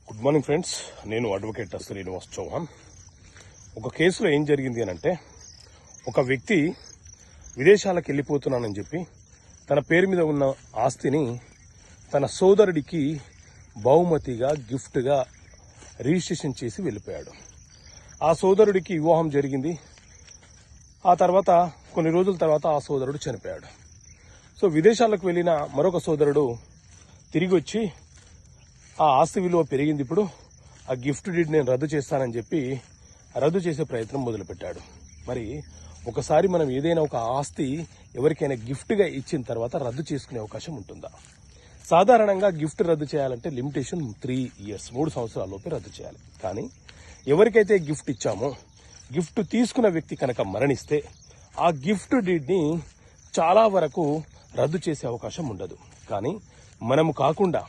Good morning friends, నేను advocate Srinivas Chauhan. ఒక కేసులో ఏం జరిగింది అని అంటే, ఒక వ్యక్తి విదేశాలకు వెళ్ళిపోతున్నానని చెప్పి తన పేరు మీద ఉన్న ఆస్తిని తన సోదరుడికి బహుమతిగా గిఫ్ట్గా రిజిస్ట్రేషన్ చేసి వెళ్ళిపోయాడు. ఆ సోదరుడికి వివాహం జరిగింది. ఆ తర్వాత కొన్ని రోజుల తర్వాత ఆ సోదరుడు చనిపోయాడు. సో విదేశాలకు వెళ్ళిన మరొక సోదరుడు తిరిగి వచ్చి ఆ ఆస్తి విలువ పెరిగింది, ఇప్పుడు ఆ గిఫ్ట్ డీడ్ నేను రద్దు చేస్తానని చెప్పి రద్దు చేసే ప్రయత్నం మొదలుపెట్టాడు. మరి ఒకసారి మనం ఏదైనా ఒక ఆస్తి ఎవరికైనా గిఫ్ట్గా ఇచ్చిన తర్వాత రద్దు చేసుకునే అవకాశం ఉంటుందా? సాధారణంగా గిఫ్ట్ రద్దు చేయాలంటే లిమిటేషన్ 3 years, 3 సంవత్సరాలలోపే రద్దు చేయాలి. కానీ ఎవరికైతే గిఫ్ట్ ఇచ్చామో గిఫ్ట్ తీసుకున్న వ్యక్తి కనుక మరణిస్తే ఆ గిఫ్ట్ డీడ్ని చాలా వరకు రద్దు చేసే అవకాశం ఉండదు. కానీ మనము కాకుండా